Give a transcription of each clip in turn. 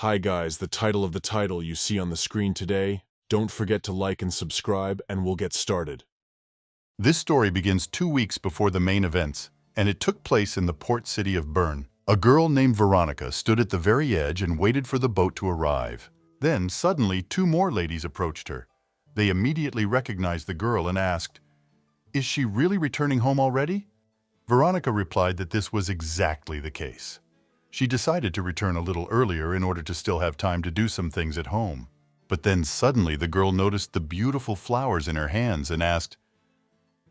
Hi guys, the title of the title you see on the screen today. Don't forget to like and subscribe and we'll get started. This story begins 2 weeks before the main events, and it took place in the port city of Bern. A girl named Veronica stood at the very edge and waited for the boat to arrive. Then, suddenly, two more ladies approached her. They immediately recognized the girl and asked, "Is she really returning home already?" Veronica replied that this was exactly the case. She decided to return a little earlier in order to still have time to do some things at home. But then suddenly the girl noticed the beautiful flowers in her hands and asked,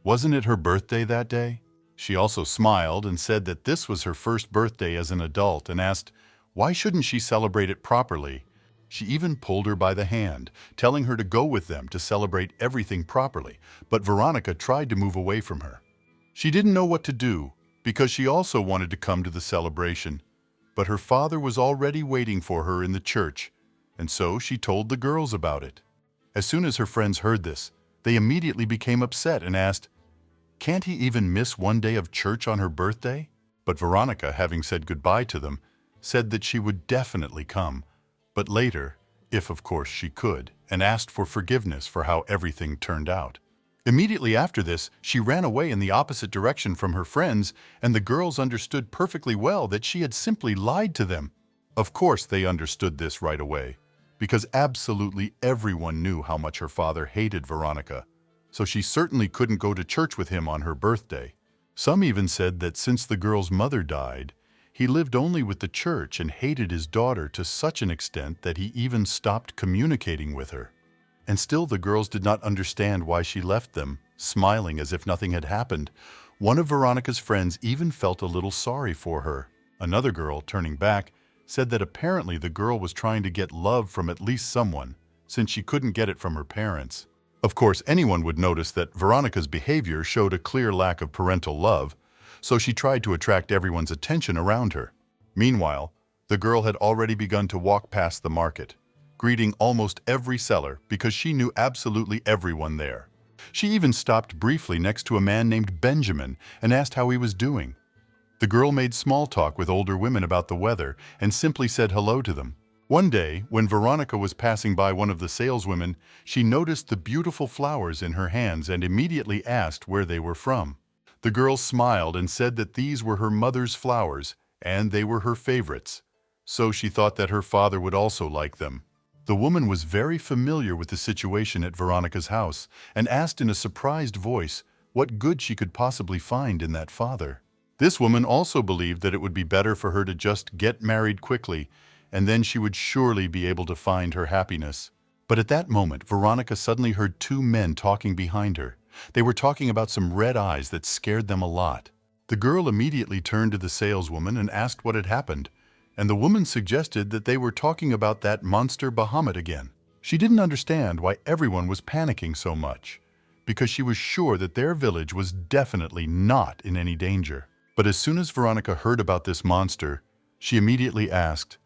wasn't it her birthday that day? She also smiled and said that this was her first birthday as an adult and asked, why shouldn't she celebrate it properly? She even pulled her by the hand, telling her to go with them to celebrate everything properly, but Veronica tried to move away from her. She didn't know what to do because she also wanted to come to the celebration, but her father was already waiting for her in the church, and so she told the girls about it. As soon as her friends heard this, they immediately became upset and asked, can't he even miss one day of church on her birthday? But Veronica, having said goodbye to them, said that she would definitely come, but later, if of course she could, and asked for forgiveness for how everything turned out. Immediately after this, she ran away in the opposite direction from her friends, and the girls understood perfectly well that she had simply lied to them. Of course, they understood this right away, because absolutely everyone knew how much her father hated Veronica, so she certainly couldn't go to church with him on her birthday. Some even said that since the girl's mother died, he lived only with the church and hated his daughter to such an extent that he even stopped communicating with her. And still the girls did not understand why she left them, smiling as if nothing had happened. One of Veronica's friends even felt a little sorry for her. Another girl, turning back, said that apparently the girl was trying to get love from at least someone, since she couldn't get it from her parents. Of course, anyone would notice that Veronica's behavior showed a clear lack of parental love, so she tried to attract everyone's attention around her. Meanwhile, the girl had already begun to walk past the market, greeting almost every seller because she knew absolutely everyone there. She even stopped briefly next to a man named Benjamin and asked how he was doing. The girl made small talk with older women about the weather and simply said hello to them. One day, when Veronica was passing by one of the saleswomen, she noticed the beautiful flowers in her hands and immediately asked where they were from. The girl smiled and said that these were her mother's flowers and they were her favorites, so she thought that her father would also like them. The woman was very familiar with the situation at Veronica's house and asked in a surprised voice what good she could possibly find in that father. This woman also believed that it would be better for her to just get married quickly, and then she would surely be able to find her happiness. But at that moment, Veronica suddenly heard two men talking behind her. They were talking about some red eyes that scared them a lot. The girl immediately turned to the saleswoman and asked what had happened, and the woman suggested that they were talking about that monster Bahamut again. She didn't understand why everyone was panicking so much, because she was sure that their village was definitely not in any danger. But as soon as Veronica heard about this monster, she immediately asked,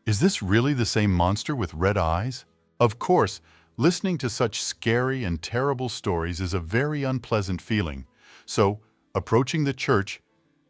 is this really the same monster with red eyes? Of course, listening to such scary and terrible stories is a very unpleasant feeling, so, approaching the church,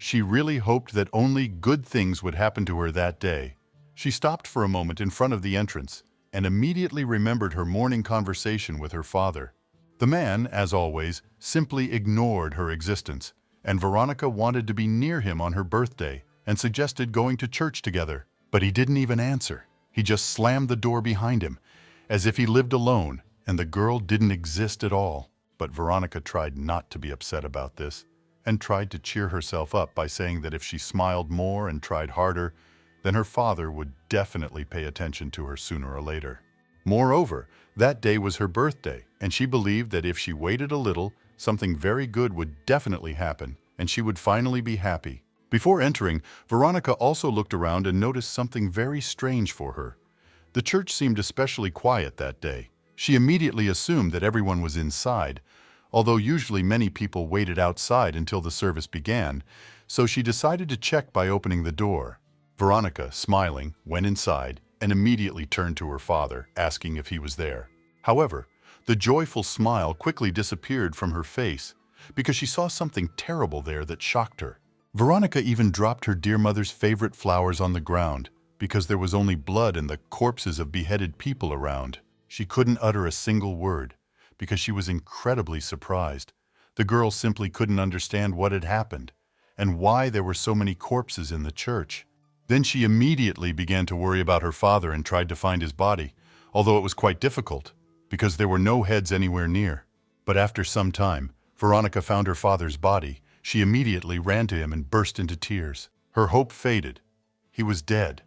she really hoped that only good things would happen to her that day. She stopped for a moment in front of the entrance and immediately remembered her morning conversation with her father. The man, as always, simply ignored her existence, and Veronica wanted to be near him on her birthday and suggested going to church together. But he didn't even answer. He just slammed the door behind him, as if he lived alone and the girl didn't exist at all. But Veronica tried not to be upset about this, and tried to cheer herself up by saying that if she smiled more and tried harder, then her father would definitely pay attention to her sooner or later. Moreover, that day was her birthday, and she believed that if she waited a little, something very good would definitely happen, and she would finally be happy. Before entering, Veronica also looked around and noticed something very strange for her. The church seemed especially quiet that day. She immediately assumed that everyone was inside, although usually many people waited outside until the service began, so she decided to check by opening the door. Veronica, smiling, went inside and immediately turned to her father, asking if he was there. However, the joyful smile quickly disappeared from her face because she saw something terrible there that shocked her. Veronica even dropped her dear mother's favorite flowers on the ground, because there was only blood and the corpses of beheaded people around. She couldn't utter a single word because she was incredibly surprised. The girl simply couldn't understand what had happened and why there were so many corpses in the church. Then she immediately began to worry about her father and tried to find his body, although it was quite difficult because there were no heads anywhere near. But after some time, Veronica found her father's body. She immediately ran to him and burst into tears. Her hope faded. He was dead.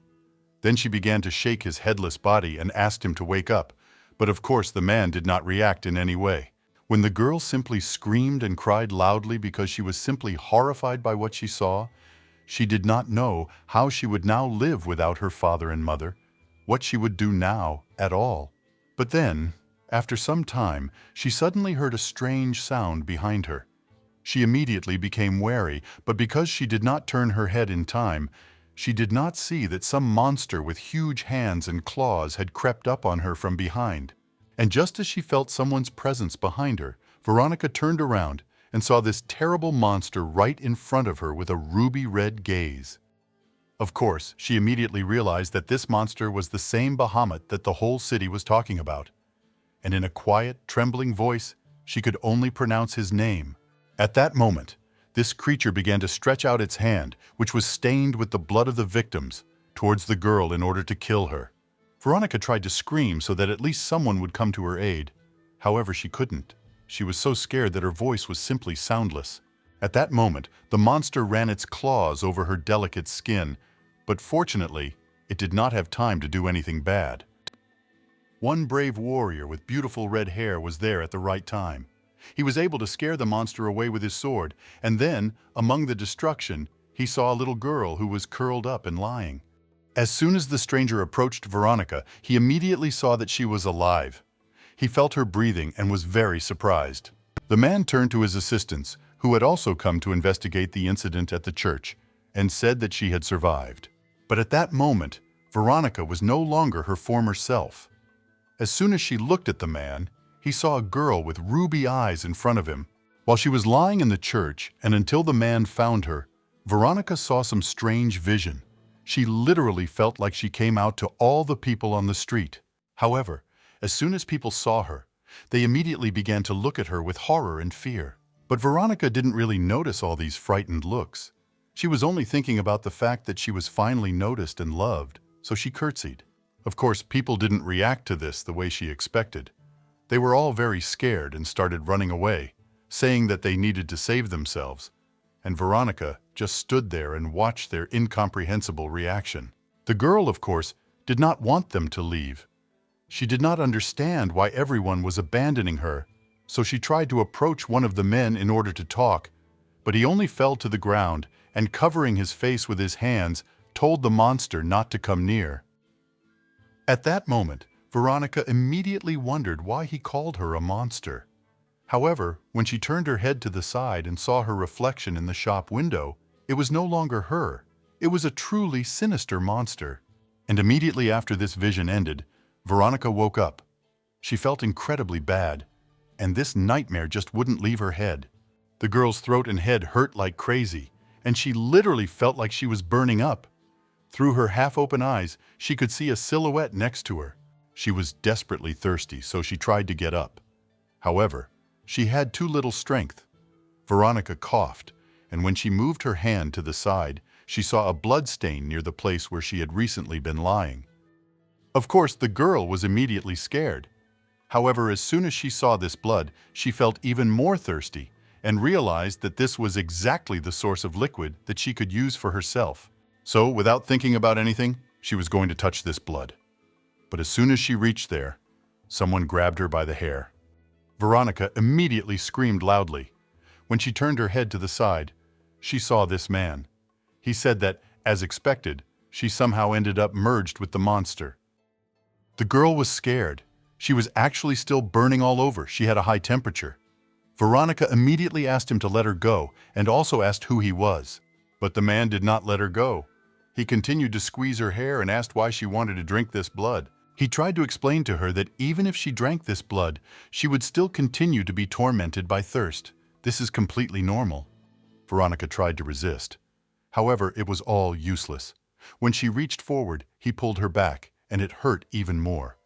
Then she began to shake his headless body and asked him to wake up, but of course the man did not react in any way. When the girl simply screamed and cried loudly because she was simply horrified by what she saw, she did not know how she would now live without her father and mother, what she would do now at all. But then, after some time, she suddenly heard a strange sound behind her. She immediately became wary, but because she did not turn her head in time, she did not see that some monster with huge hands and claws had crept up on her from behind. And just as she felt someone's presence behind her, Veronica turned around and saw this terrible monster right in front of her with a ruby-red gaze. Of course, she immediately realized that this monster was the same Bahamut that the whole city was talking about. And in a quiet, trembling voice, she could only pronounce his name. At that moment, this creature began to stretch out its hand, which was stained with the blood of the victims, towards the girl in order to kill her. Veronica tried to scream so that at least someone would come to her aid. However, she couldn't. She was so scared that her voice was simply soundless. At that moment, the monster ran its claws over her delicate skin, but fortunately, it did not have time to do anything bad. One brave warrior with beautiful red hair was there at the right time. He was able to scare the monster away with his sword, and then, among the destruction, he saw a little girl who was curled up and lying. As soon as the stranger approached Veronica, he immediately saw that she was alive. He felt her breathing and was very surprised. The man turned to his assistants, who had also come to investigate the incident at the church, and said that she had survived. But at that moment, Veronica was no longer her former self. As soon as she looked at the man, he saw a girl with ruby eyes in front of him. While she was lying in the church and until the man found her, Veronica saw some strange vision. She literally felt like she came out to all the people on the street. However, as soon as people saw her, they immediately began to look at her with horror and fear. But Veronica didn't really notice all these frightened looks. She was only thinking about the fact that she was finally noticed and loved, so she curtsied. Of course, people didn't react to this the way she expected. They were all very scared and started running away, saying that they needed to save themselves. And Veronica just stood there and watched their incomprehensible reaction. The girl, of course, did not want them to leave. She did not understand why everyone was abandoning her, so she tried to approach one of the men in order to talk, but he only fell to the ground and, covering his face with his hands, told the monster not to come near. At that moment, Veronica immediately wondered why he called her a monster. However, when she turned her head to the side and saw her reflection in the shop window, it was no longer her. It was a truly sinister monster. And immediately after this vision ended, Veronica woke up. She felt incredibly bad, and this nightmare just wouldn't leave her head. The girl's throat and head hurt like crazy, and she literally felt like she was burning up. Through her half-open eyes, she could see a silhouette next to her. She was desperately thirsty, so she tried to get up. However, she had too little strength. Veronica coughed, and when she moved her hand to the side, she saw a blood stain near the place where she had recently been lying. Of course, the girl was immediately scared. However, as soon as she saw this blood, she felt even more thirsty and realized that this was exactly the source of liquid that she could use for herself. So, without thinking about anything, she was going to touch this blood. But as soon as she reached there, someone grabbed her by the hair. Veronica immediately screamed loudly. When she turned her head to the side, she saw this man. He said that, as expected, she somehow ended up merged with the monster. The girl was scared. She was actually still burning all over. She had a high temperature. Veronica immediately asked him to let her go and also asked who he was. But the man did not let her go. He continued to squeeze her hair and asked why she wanted to drink this blood. He tried to explain to her that even if she drank this blood, she would still continue to be tormented by thirst. This is completely normal. Veronica tried to resist. However, it was all useless. When she reached forward, he pulled her back, and it hurt even more.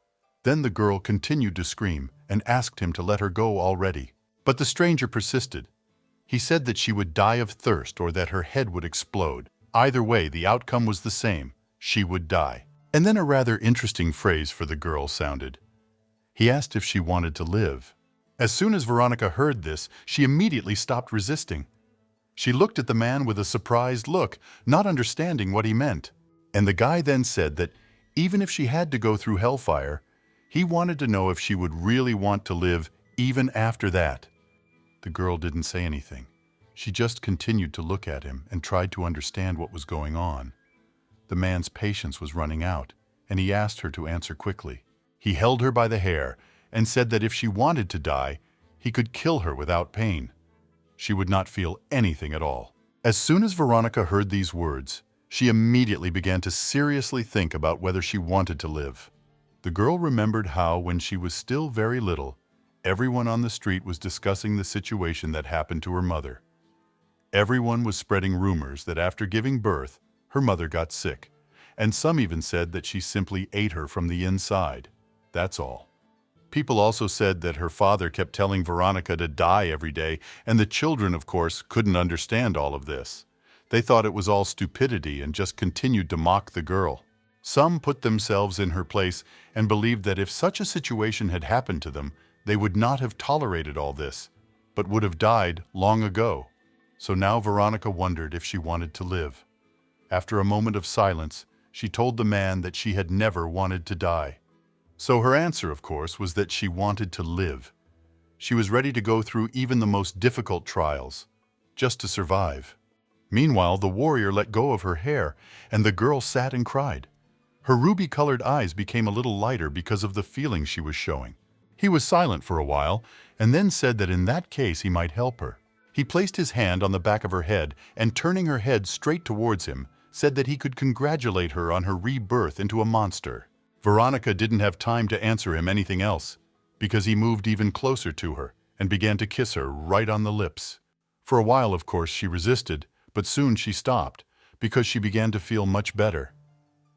Then the girl continued to scream and asked him to let her go already. But the stranger persisted. He said that she would die of thirst or that her head would explode. Either way, the outcome was the same. She would die. And then a rather interesting phrase for the girl sounded. He asked if she wanted to live. As soon as Veronica heard this, she immediately stopped resisting. She looked at the man with a surprised look, not understanding what he meant. And the guy then said that even if she had to go through hellfire, he wanted to know if she would really want to live even after that. The girl didn't say anything. She just continued to look at him and tried to understand what was going on. The man's patience was running out, and he asked her to answer quickly. He held her by the hair and said that if she wanted to die, he could kill her without pain. She would not feel anything at all. As soon as Veronica heard these words, she immediately began to seriously think about whether she wanted to live. The girl remembered how, when she was still very little, everyone on the street was discussing the situation that happened to her mother. Everyone was spreading rumors that after giving birth, her mother got sick, and some even said that she simply ate her from the inside. That's all. People also said that her father kept telling Veronica to die every day, and the children, of course, couldn't understand all of this. They thought it was all stupidity and just continued to mock the girl. Some put themselves in her place and believed that if such a situation had happened to them, they would not have tolerated all this, but would have died long ago. So now Veronica wondered if she wanted to live. After a moment of silence, she told the man that she had never wanted to die. So her answer, of course, was that she wanted to live. She was ready to go through even the most difficult trials, just to survive. Meanwhile, the warrior let go of her hair, and the girl sat and cried. Her ruby-colored eyes became a little lighter because of the feeling she was showing. He was silent for a while, and then said that in that case he might help her. He placed his hand on the back of her head, and turning her head straight towards him, said that he could congratulate her on her rebirth into a monster. Veronica didn't have time to answer him anything else, because he moved even closer to her and began to kiss her right on the lips. For a while, of course, she resisted, but soon she stopped, because she began to feel much better.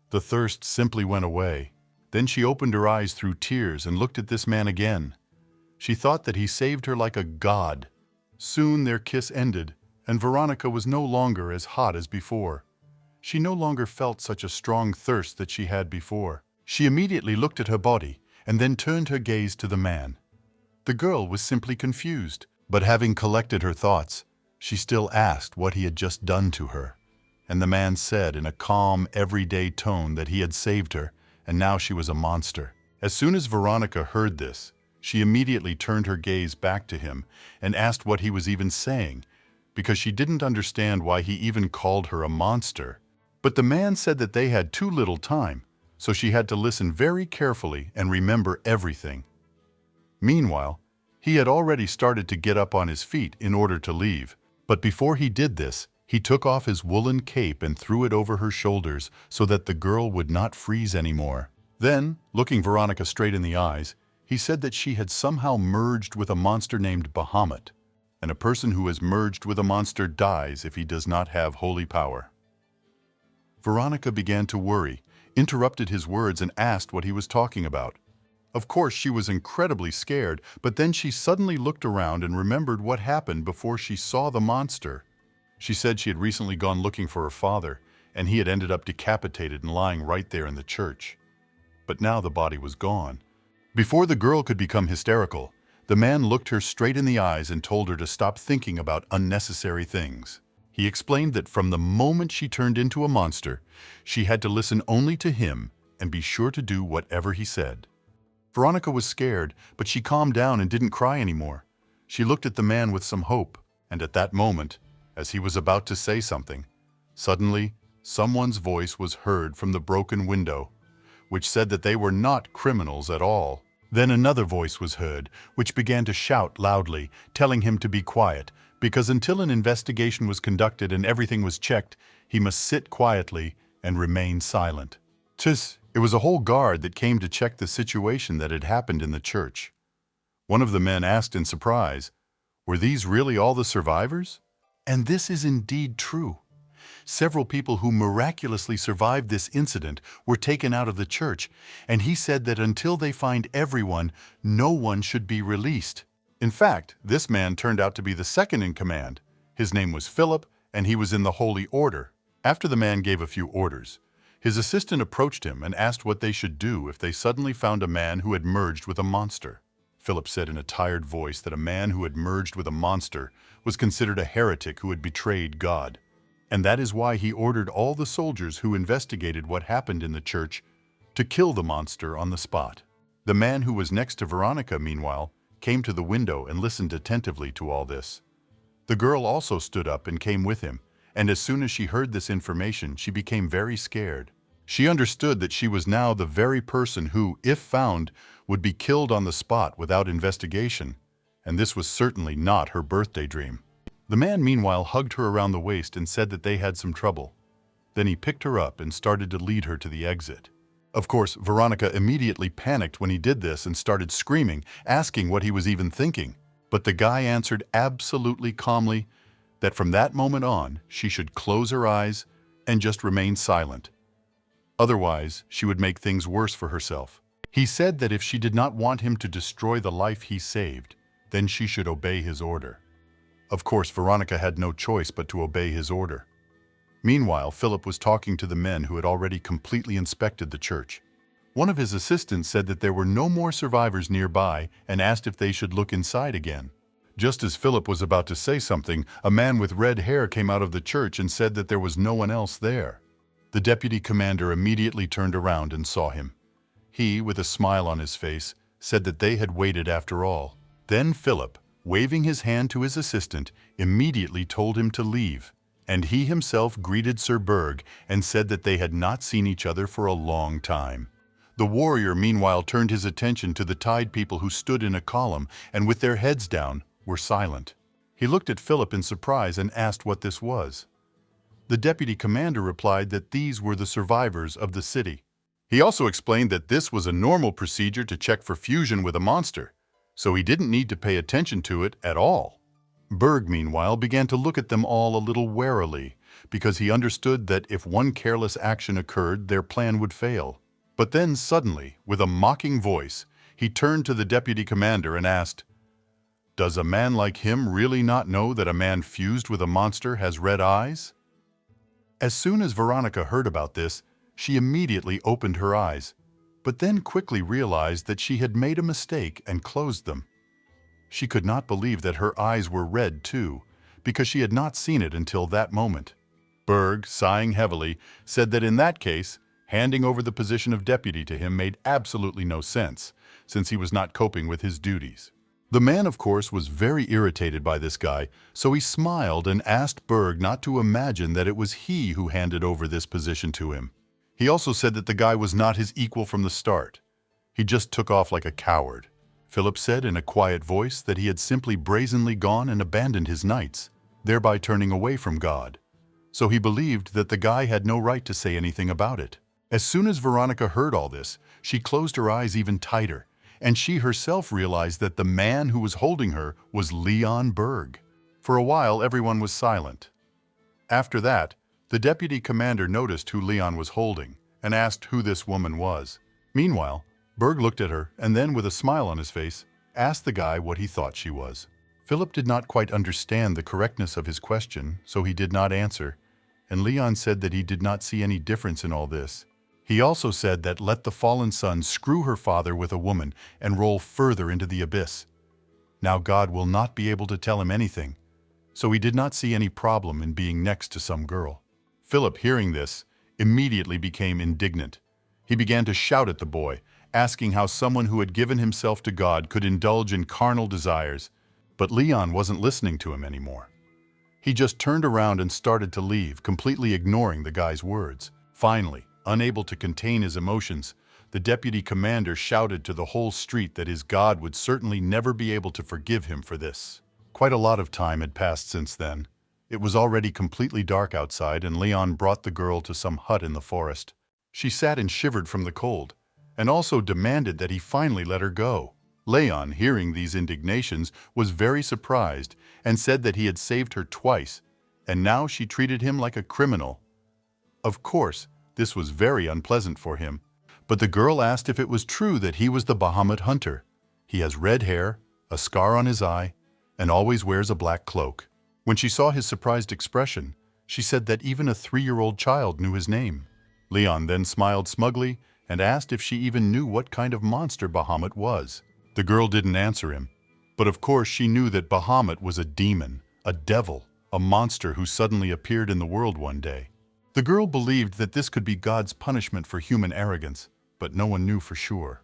The thirst simply went away. Then she opened her eyes through tears and looked at this man again. She thought that he saved her like a god. Soon their kiss ended, and Veronica was no longer as hot as before. She no longer felt such a strong thirst that she had before. She immediately looked at her body and then turned her gaze to the man. The girl was simply confused, but having collected her thoughts, she still asked what he had just done to her. And the man said in a calm, everyday tone that he had saved her, and now she was a monster. As soon as Veronica heard this, she immediately turned her gaze back to him and asked what he was even saying, because she didn't understand why he even called her a monster. But the man said that they had too little time, so she had to listen very carefully and remember everything. Meanwhile, he had already started to get up on his feet in order to leave. But before he did this, he took off his woolen cape and threw it over her shoulders so that the girl would not freeze anymore. Then, looking Veronica straight in the eyes, he said that she had somehow merged with a monster named Bahamut, and a person who has merged with a monster dies if he does not have holy power. Veronica began to worry, interrupted his words, and asked what he was talking about. Of course, she was incredibly scared, but then she suddenly looked around and remembered what happened before she saw the monster. She said she had recently gone looking for her father, and he had ended up decapitated and lying right there in the church. But now the body was gone. Before the girl could become hysterical, the man looked her straight in the eyes and told her to stop thinking about unnecessary things. He explained that from the moment she turned into a monster, she had to listen only to him and be sure to do whatever he said. Veronica was scared, but she calmed down and didn't cry anymore. She looked at the man with some hope, and at that moment, as he was about to say something, suddenly someone's voice was heard from the broken window, which said that they were not criminals at all. Then another voice was heard, which began to shout loudly, telling him to be quiet, because until an investigation was conducted and everything was checked, he must sit quietly and remain silent. It was a whole guard that came to check the situation that had happened in the church. One of the men asked in surprise, "Were these really all the survivors?" And this is indeed true. Several people who miraculously survived this incident were taken out of the church, and he said that until they find everyone, no one should be released. In fact, this man turned out to be the second in command. His name was Philip, and he was in the Holy Order. After the man gave a few orders, his assistant approached him and asked what they should do if they suddenly found a man who had merged with a monster. Philip said in a tired voice that a man who had merged with a monster was considered a heretic who had betrayed God. And that is why he ordered all the soldiers who investigated what happened in the church to kill the monster on the spot. The man who was next to Veronica, meanwhile, came to the window and listened attentively to all this. The girl also stood up and came with him, and as soon as she heard this information, she became very scared. She understood that she was now the very person who, if found, would be killed on the spot without investigation, and this was certainly not her birthday dream. The man, meanwhile, hugged her around the waist and said that they had some trouble. Then he picked her up and started to lead her to the exit. Of course, Veronica immediately panicked when he did this and started screaming, asking what he was even thinking. But the guy answered absolutely calmly that from that moment on, she should close her eyes and just remain silent. Otherwise, she would make things worse for herself. He said that if she did not want him to destroy the life he saved, then she should obey his order. Of course, Veronica had no choice but to obey his order. Meanwhile, Philip was talking to the men who had already completely inspected the church. One of his assistants said that there were no more survivors nearby and asked if they should look inside again. Just as Philip was about to say something, a man with red hair came out of the church and said that there was no one else there. The deputy commander immediately turned around and saw him. He, with a smile on his face, said that they had waited after all. Then Philip, waving his hand to his assistant, immediately told him to leave, and he himself greeted Sir Berg and said that they had not seen each other for a long time. The warrior, meanwhile, turned his attention to the tied people who stood in a column and, with their heads down, were silent. He looked at Philip in surprise and asked what this was. The deputy commander replied that these were the survivors of the city. He also explained that this was a normal procedure to check for fusion with a monster, so he didn't need to pay attention to it at all. Berg, meanwhile, began to look at them all a little warily, because he understood that if one careless action occurred, their plan would fail. But then suddenly, with a mocking voice, he turned to the deputy commander and asked, "Does a man like him really not know that a man fused with a monster has red eyes?" As soon as Veronica heard about this, she immediately opened her eyes, but then quickly realized that she had made a mistake and closed them. She could not believe that her eyes were red too, because she had not seen it until that moment. Berg, sighing heavily, said that in that case, handing over the position of deputy to him made absolutely no sense, since he was not coping with his duties. The man, of course, was very irritated by this guy, so he smiled and asked Berg not to imagine that it was he who handed over this position to him. He also said that the guy was not his equal from the start. He just took off like a coward. Philip said in a quiet voice that he had simply brazenly gone and abandoned his knights, thereby turning away from God. So he believed that the guy had no right to say anything about it. As soon as Veronica heard all this, she closed her eyes even tighter, and she herself realized that the man who was holding her was Leon Berg. For a while, everyone was silent. After that, the deputy commander noticed who Leon was holding and asked who this woman was. Meanwhile, Berg looked at her and then, with a smile on his face, asked the guy what he thought she was. Philip did not quite understand the correctness of his question, so he did not answer, and Leon said that he did not see any difference in all this. He also said that let the fallen son screw her father with a woman and roll further into the abyss. Now God will not be able to tell him anything, so he did not see any problem in being next to some girl. Philip, hearing this, immediately became indignant. He began to shout at the boy, asking how someone who had given himself to God could indulge in carnal desires, but Leon wasn't listening to him anymore. He just turned around and started to leave, completely ignoring the guy's words. Finally, unable to contain his emotions, the deputy commander shouted to the whole street that his God would certainly never be able to forgive him for this. Quite a lot of time had passed since then. It was already completely dark outside, and Leon brought the girl to some hut in the forest. She sat and shivered from the cold, and also demanded that he finally let her go. Leon, hearing these indignations, was very surprised and said that he had saved her twice, and now she treated him like a criminal. Of course, this was very unpleasant for him, but the girl asked if it was true that he was the Bahamut hunter. He has red hair, a scar on his eye, and always wears a black cloak. When she saw his surprised expression, she said that even a 3-year-old child knew his name. Leon then smiled smugly and asked if she even knew what kind of monster Bahamut was. The girl didn't answer him, but of course she knew that Bahamut was a demon, a devil, a monster who suddenly appeared in the world one day. The girl believed that this could be God's punishment for human arrogance, but no one knew for sure.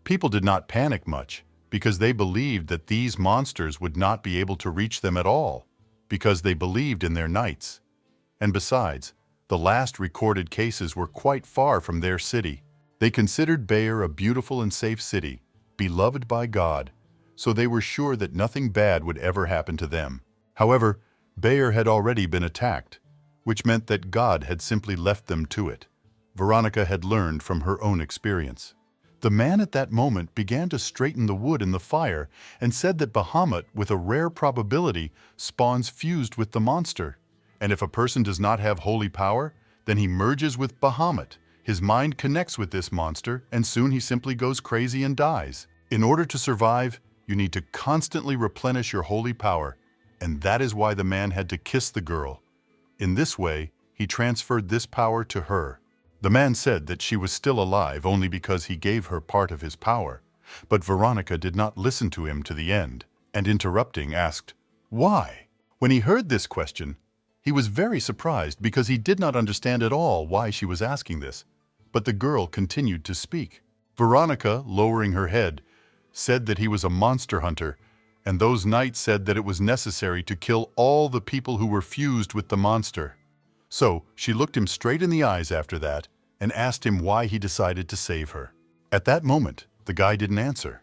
People did not panic much because they believed that these monsters would not be able to reach them at all, because they believed in their knights. And besides, the last recorded cases were quite far from their city. They considered Bayer a beautiful and safe city, beloved by God, so they were sure that nothing bad would ever happen to them. However, Bayer had already been attacked, which meant that God had simply left them to it. Veronica had learned from her own experience. The man at that moment began to straighten the wood in the fire and said that Bahamut, with a rare probability, spawns fused with the monster. And if a person does not have holy power, then he merges with Bahamut. His mind connects with this monster, and soon he simply goes crazy and dies. In order to survive, you need to constantly replenish your holy power, and that is why the man had to kiss the girl. In this way, he transferred this power to her. The man said that she was still alive only because he gave her part of his power, but Veronica did not listen to him to the end, and interrupting asked, "Why?" When he heard this question, he was very surprised because he did not understand at all why she was asking this, but the girl continued to speak. Veronica, lowering her head, said that he was a monster hunter, and those knights said that it was necessary to kill all the people who were fused with the monster. So she looked him straight in the eyes after that and asked him why he decided to save her. At that moment, the guy didn't answer.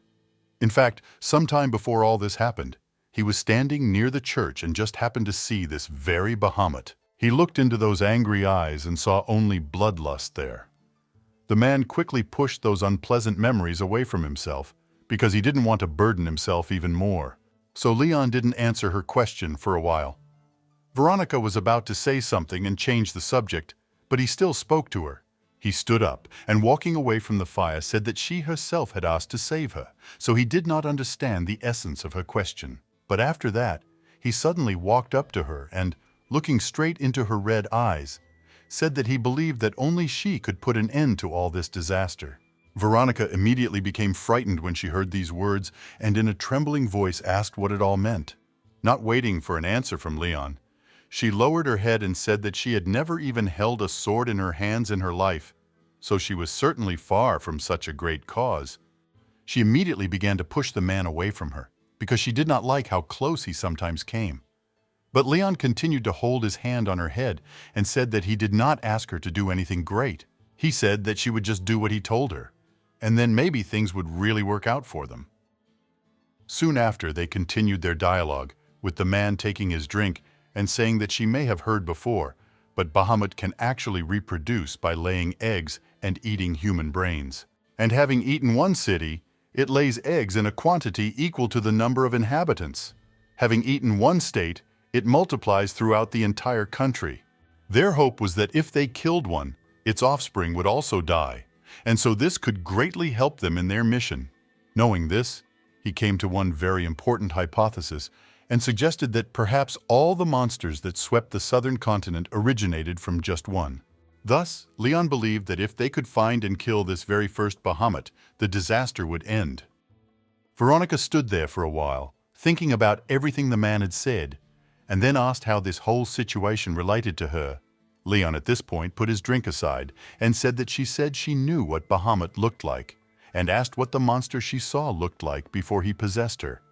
In fact, sometime before all this happened, he was standing near the church and just happened to see this very Bahamut. He looked into those angry eyes and saw only bloodlust there. The man quickly pushed those unpleasant memories away from himself because he didn't want to burden himself even more. So Leon didn't answer her question for a while. Veronica was about to say something and change the subject, but he still spoke to her. He stood up and, walking away from the fire, said that she herself had asked to save her, so he did not understand the essence of her question. But after that, he suddenly walked up to her and, looking straight into her red eyes, said that he believed that only she could put an end to all this disaster. Veronica immediately became frightened when she heard these words and in a trembling voice asked what it all meant. Not waiting for an answer from Leon, she lowered her head and said that she had never even held a sword in her hands in her life, so she was certainly far from such a great cause. She immediately began to push the man away from her, because she did not like how close he sometimes came. But Leon continued to hold his hand on her head and said that he did not ask her to do anything great. He said that she would just do what he told her, and then maybe things would really work out for them. Soon after, they continued their dialogue, with the man taking his drink and saying that she may have heard before, but Bahamut can actually reproduce by laying eggs and eating human brains. And having eaten one city, it lays eggs in a quantity equal to the number of inhabitants. Having eaten one state, it multiplies throughout the entire country. Their hope was that if they killed one, its offspring would also die, and so this could greatly help them in their mission. Knowing this, he came to one very important hypothesis and suggested that perhaps all the monsters that swept the southern continent originated from just one. Thus, Leon believed that if they could find and kill this very first Bahamut, the disaster would end. Veronica stood there for a while, thinking about everything the man had said, and then asked how this whole situation related to her. Leon at this point put his drink aside and said that she knew what Bahamut looked like, and asked what the monster she saw looked like before he possessed her.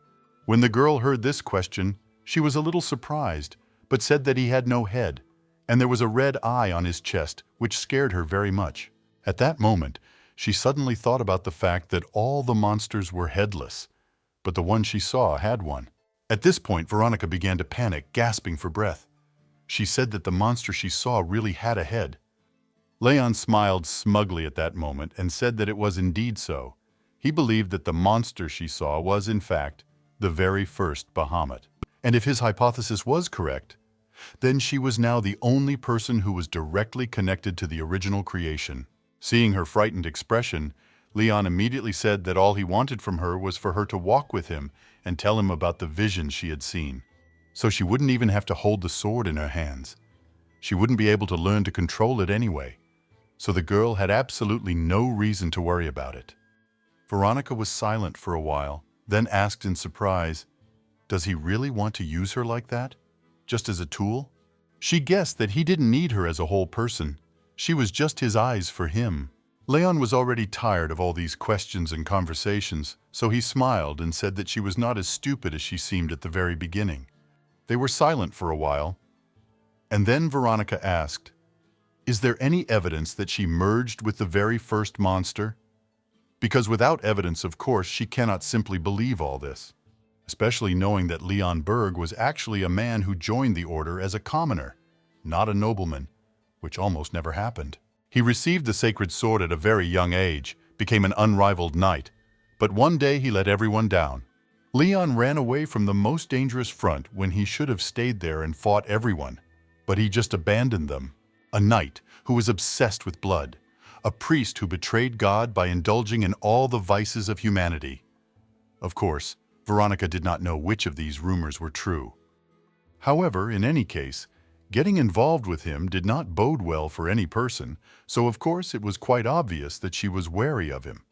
When the girl heard this question, she was a little surprised, but said that he had no head, and there was a red eye on his chest, which scared her very much. At that moment, she suddenly thought about the fact that all the monsters were headless, but the one she saw had one. At this point, Veronica began to panic, gasping for breath. She said that the monster she saw really had a head. Leon smiled smugly at that moment and said that it was indeed so. He believed that the monster she saw was, in fact, the very first Bahamut. And if his hypothesis was correct, then she was now the only person who was directly connected to the original creation. Seeing her frightened expression, Leon immediately said that all he wanted from her was for her to walk with him and tell him about the vision she had seen. So she wouldn't even have to hold the sword in her hands. She wouldn't be able to learn to control it anyway. So the girl had absolutely no reason to worry about it. Veronica was silent for a while, then asked in surprise, "Does he really want to use her like that? Just as a tool?" She guessed that he didn't need her as a whole person. She was just his eyes for him. Leon was already tired of all these questions and conversations, so he smiled and said that she was not as stupid as she seemed at the very beginning. They were silent for a while, and then Veronica asked, "Is there any evidence that she merged with the very first monster?" Because without evidence, of course, she cannot simply believe all this, especially knowing that Leon Berg was actually a man who joined the order as a commoner, not a nobleman, which almost never happened. He received the sacred sword at a very young age, became an unrivaled knight, but one day he let everyone down. Leon ran away from the most dangerous front when he should have stayed there and fought everyone, but he just abandoned them. A knight who was obsessed with blood, a priest who betrayed God by indulging in all the vices of humanity. Of course, Veronica did not know which of these rumors were true. However, in any case, getting involved with him did not bode well for any person, so of course it was quite obvious that she was wary of him.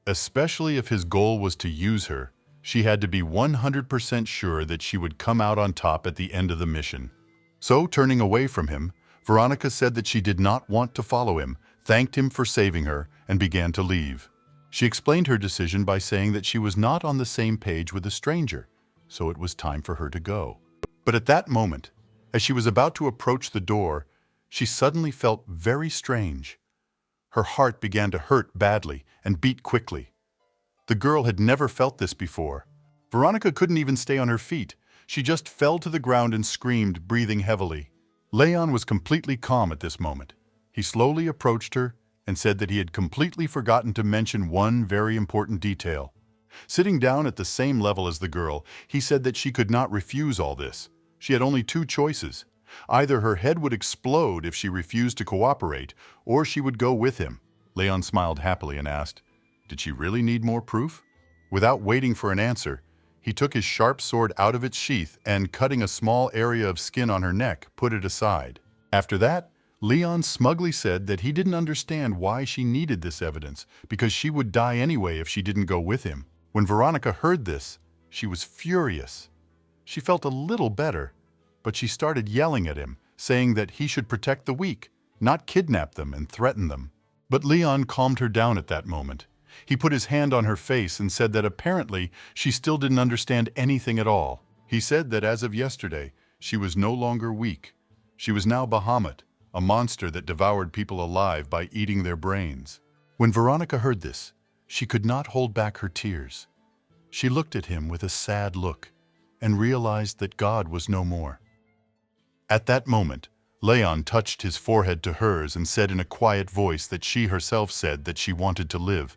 Especially if his goal was to use her, she had to be 100% sure that she would come out on top at the end of the mission. So, turning away from him, Veronica said that she did not want to follow him, thanked him for saving her, and began to leave. She explained her decision by saying that she was not on the same page with a stranger, so it was time for her to go. But at that moment, as she was about to approach the door, she suddenly felt very strange. Her heart began to hurt badly and beat quickly. The girl had never felt this before. Veronica couldn't even stay on her feet. She just fell to the ground and screamed, breathing heavily. Leon was completely calm at this moment. He slowly approached her and said that he had completely forgotten to mention one very important detail. Sitting down at the same level as the girl, he said that she could not refuse all this. She had only two choices. Either her head would explode if she refused to cooperate, or she would go with him. Leon smiled happily and asked, "Did she really need more proof?" Without waiting for an answer, he took his sharp sword out of its sheath and, cutting a small area of skin on her neck, put it aside. After that, Leon smugly said that he didn't understand why she needed this evidence, because she would die anyway if she didn't go with him. When Veronica heard this, she was furious. She felt a little better, but she started yelling at him, saying that he should protect the weak, not kidnap them and threaten them. But Leon calmed her down at that moment. He put his hand on her face and said that apparently she still didn't understand anything at all. He said that as of yesterday, she was no longer weak. She was now Bahamut, a monster that devoured people alive by eating their brains. When Veronica heard this, she could not hold back her tears. She looked at him with a sad look and realized that God was no more. At that moment, Leon touched his forehead to hers and said in a quiet voice that she herself said that she wanted to live.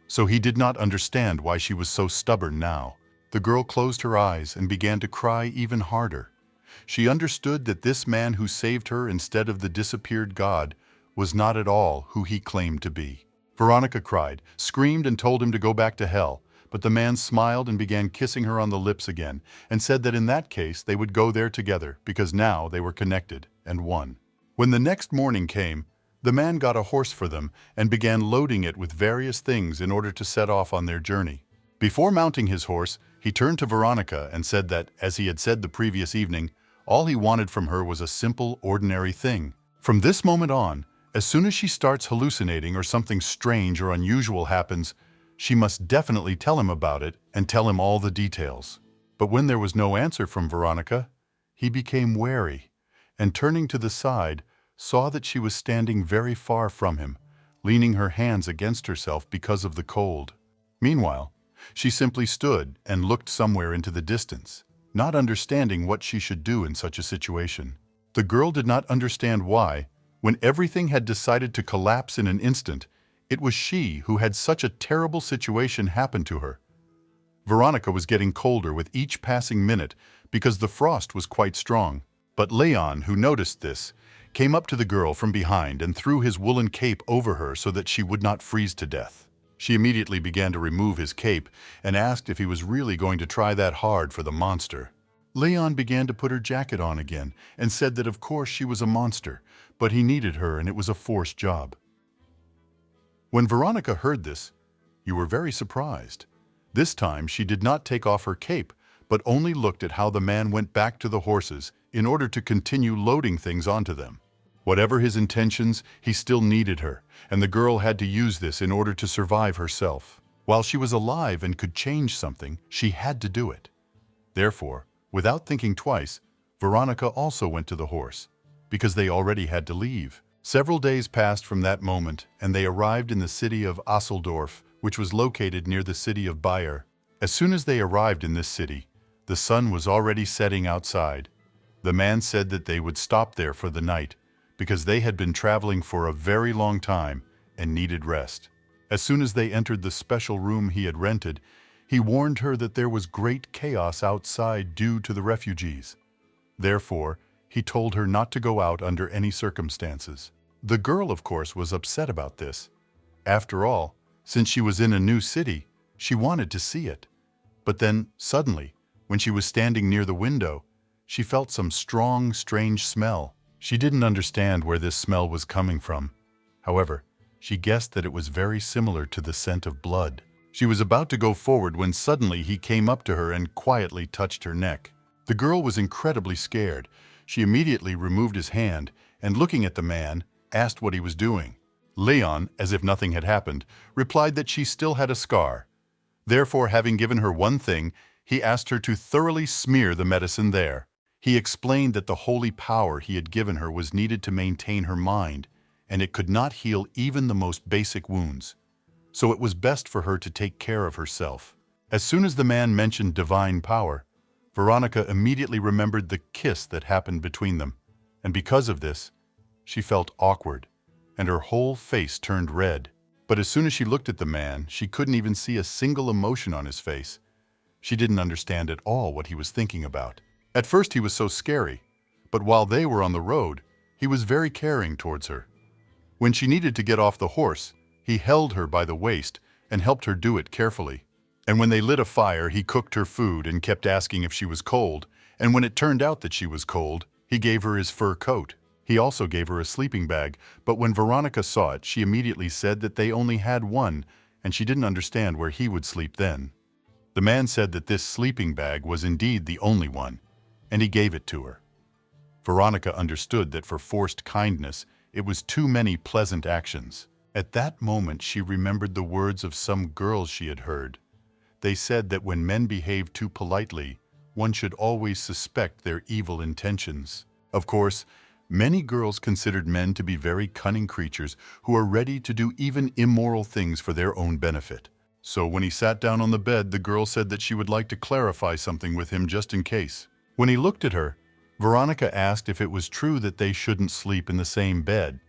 So he did not understand why she was so stubborn now. The girl closed her eyes and began to cry even harder. She understood that this man who saved her instead of the disappeared God was not at all who he claimed to be. Veronica cried, screamed, and told him to go back to hell, but the man smiled and began kissing her on the lips again, and said that in that case they would go there together because now they were connected and one. When the next morning came, the man got a horse for them and began loading it with various things in order to set off on their journey. Before mounting his horse, he turned to Veronica and said that, as he had said the previous evening, all he wanted from her was a simple, ordinary thing. From this moment on, as soon as she starts hallucinating or something strange or unusual happens, she must definitely tell him about it and tell him all the details. But when there was no answer from Veronica, he became wary, and turning to the side, saw that she was standing very far from him, leaning her hands against herself because of the cold. Meanwhile, she simply stood and looked somewhere into the distance, not understanding what she should do in such a situation. The girl did not understand why, when everything had decided to collapse in an instant, it was she who had such a terrible situation happen to her. Veronica was getting colder with each passing minute because the frost was quite strong. But Leon, who noticed this, came up to the girl from behind and threw his woolen cape over her so that she would not freeze to death. She immediately began to remove his cape and asked if he was really going to try that hard for the monster. Leon began to put her jacket on again and said that of course she was a monster, but he needed her and it was a forced job. When Veronica heard this, you were very surprised. This time she did not take off her cape, but only looked at how the man went back to the horses in order to continue loading things onto them. Whatever his intentions, he still needed her, and the girl had to use this in order to survive herself. While she was alive and could change something, she had to do it. Therefore, without thinking twice, Veronica also went to the horse, because they already had to leave. Several days passed from that moment, and they arrived in the city of Asseldorf, which was located near the city of Bayer. As soon as they arrived in this city, the sun was already setting outside. The man said that they would stop there for the night, because they had been traveling for a very long time and needed rest. As soon as they entered the special room he had rented, he warned her that there was great chaos outside due to the refugees. Therefore, he told her not to go out under any circumstances. The girl, of course, was upset about this. After all, since she was in a new city, she wanted to see it. But then, suddenly, when she was standing near the window, she felt some strong, strange smell. She didn't understand where this smell was coming from. However, she guessed that it was very similar to the scent of blood. She was about to go forward when suddenly he came up to her and quietly touched her neck. The girl was incredibly scared. She immediately removed his hand and, looking at the man, asked what he was doing. Leon, as if nothing had happened, replied that she still had a scar. Therefore, having given her one thing, he asked her to thoroughly smear the medicine there. He explained that the holy power he had given her was needed to maintain her mind, and it could not heal even the most basic wounds. So it was best for her to take care of herself. As soon as the man mentioned divine power, Veronica immediately remembered the kiss that happened between them, and because of this, she felt awkward, and her whole face turned red. But as soon as she looked at the man, she couldn't even see a single emotion on his face. She didn't understand at all what he was thinking about. At first he was so scary, but while they were on the road, he was very caring towards her. When she needed to get off the horse, he held her by the waist and helped her do it carefully. And when they lit a fire, he cooked her food and kept asking if she was cold, and when it turned out that she was cold, he gave her his fur coat. He also gave her a sleeping bag, but when Veronica saw it, she immediately said that they only had one, and she didn't understand where he would sleep then. The man said that this sleeping bag was indeed the only one, and he gave it to her. Veronica understood that for forced kindness, it was too many pleasant actions. At that moment, she remembered the words of some girls she had heard. They said that when men behave too politely, one should always suspect their evil intentions. Of course, many girls considered men to be very cunning creatures who are ready to do even immoral things for their own benefit. So when he sat down on the bed, the girl said that she would like to clarify something with him just in case. When he looked at her, Veronica asked if it was true that they shouldn't sleep in the same bed,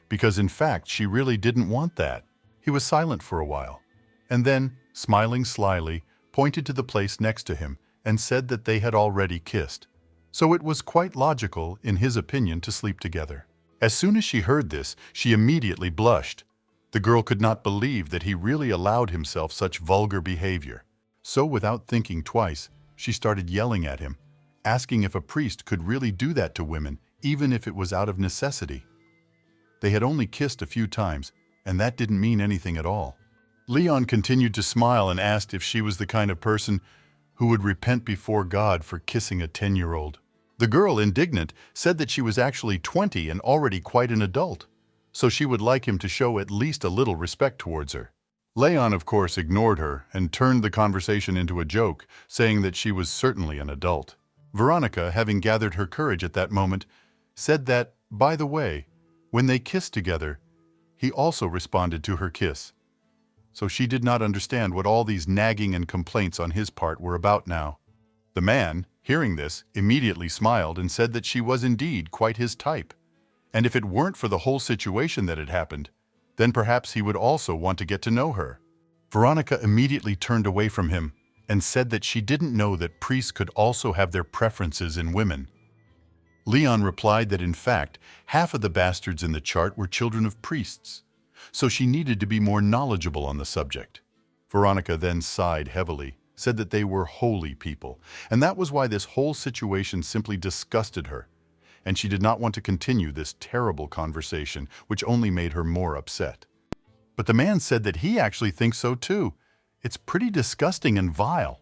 because in fact she really didn't want that. He was silent for a while, and then, smiling slyly, pointed to the place next to him and said that they had already kissed. So it was quite logical, in his opinion, to sleep together. As soon as she heard this, she immediately blushed. The girl could not believe that he really allowed himself such vulgar behavior. So without thinking twice, she started yelling at him, asking if a priest could really do that to women, even if it was out of necessity. They had only kissed a few times, and that didn't mean anything at all. Leon continued to smile and asked if she was the kind of person who would repent before God for kissing a 10-year-old. The girl, indignant, said that she was actually 20 and already quite an adult, so she would like him to show at least a little respect towards her. Leon, of course, ignored her and turned the conversation into a joke, saying that she was certainly an adult. Veronica, having gathered her courage at that moment, said that, by the way, when they kissed together, he also responded to her kiss. So she did not understand what all these nagging and complaints on his part were about now. The man, hearing this, immediately smiled and said that she was indeed quite his type, and if it weren't for the whole situation that had happened, then perhaps he would also want to get to know her. Veronica immediately turned away from him and said that she didn't know that priests could also have their preferences in women. Leon replied that in fact, half of the bastards in the chart were children of priests, so she needed to be more knowledgeable on the subject. Veronica then sighed heavily, said that they were holy people, and that was why this whole situation simply disgusted her, and she did not want to continue this terrible conversation, which only made her more upset. But the man said that he actually thinks so too. It's pretty disgusting and vile.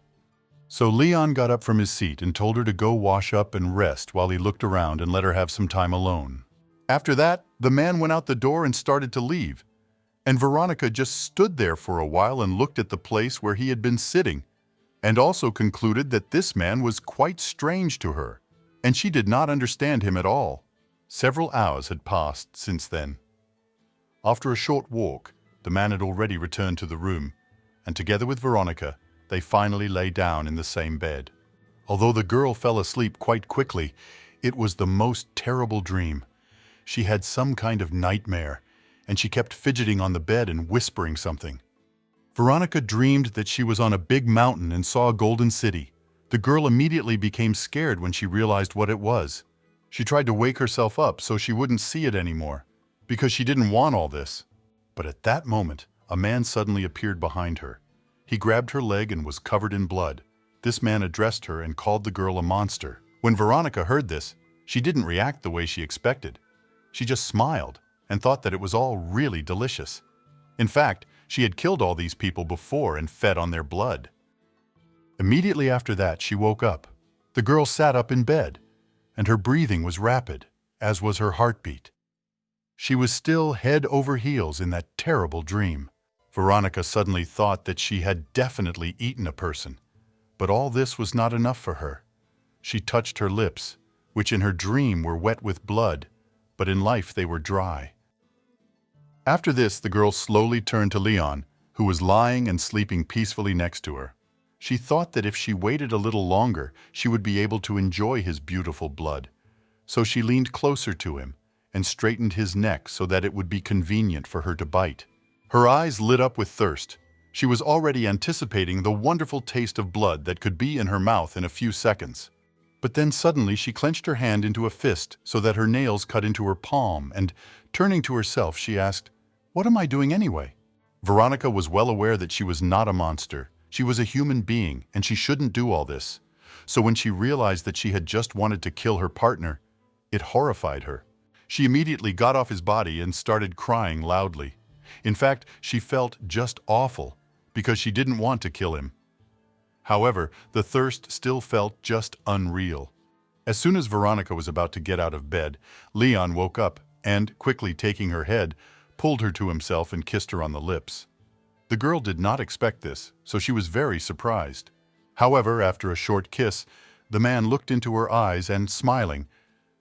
So Leon got up from his seat and told her to go wash up and rest while he looked around and let her have some time alone. After that, the man went out the door and started to leave, and Veronica just stood there for a while and looked at the place where he had been sitting, and also concluded that this man was quite strange to her, and she did not understand him at all. Several hours had passed since then. After a short walk, the man had already returned to the room, and together with Veronica, they finally lay down in the same bed. Although the girl fell asleep quite quickly, it was the most terrible dream. She had some kind of nightmare, and she kept fidgeting on the bed and whispering something. Veronica dreamed that she was on a big mountain and saw a golden city. The girl immediately became scared when she realized what it was. She tried to wake herself up so she wouldn't see it anymore, because she didn't want all this. But at that moment, a man suddenly appeared behind her. He grabbed her leg and was covered in blood. This man addressed her and called the girl a monster. When Veronica heard this, she didn't react the way she expected. She just smiled and thought that it was all really delicious. In fact, she had killed all these people before and fed on their blood. Immediately after that, she woke up. The girl sat up in bed, and her breathing was rapid, as was her heartbeat. She was still head over heels in that terrible dream. Veronica suddenly thought that she had definitely eaten a person, but all this was not enough for her. She touched her lips, which in her dream were wet with blood, but in life they were dry. After this, the girl slowly turned to Leon, who was lying and sleeping peacefully next to her. She thought that if she waited a little longer, she would be able to enjoy his beautiful blood. So she leaned closer to him and straightened his neck so that it would be convenient for her to bite. Her eyes lit up with thirst. She was already anticipating the wonderful taste of blood that could be in her mouth in a few seconds. But then suddenly she clenched her hand into a fist so that her nails cut into her palm, and turning to herself, she asked, "What am I doing anyway?" Veronica was well aware that she was not a monster. She was a human being, and she shouldn't do all this. So when she realized that she had just wanted to kill her partner, it horrified her. She immediately got off his body and started crying loudly. In fact, she felt just awful because she didn't want to kill him. However, the thirst still felt just unreal. As soon as Veronica was about to get out of bed, Leon woke up and, quickly taking her head, pulled her to himself and kissed her on the lips. The girl did not expect this, so she was very surprised. However, after a short kiss, the man looked into her eyes and, smiling,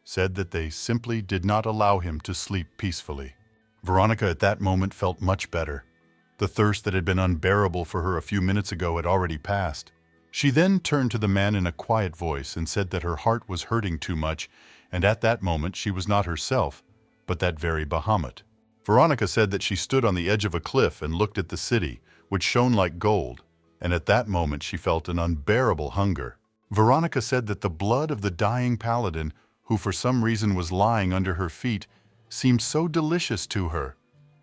said that they simply did not allow him to sleep peacefully. Veronica at that moment felt much better. The thirst that had been unbearable for her a few minutes ago had already passed. She then turned to the man in a quiet voice and said that her heart was hurting too much, and at that moment she was not herself, but that very Bahamut. Veronica said that she stood on the edge of a cliff and looked at the city, which shone like gold, and at that moment she felt an unbearable hunger. Veronica said that the blood of the dying paladin, who for some reason was lying under her feet, seemed so delicious to her,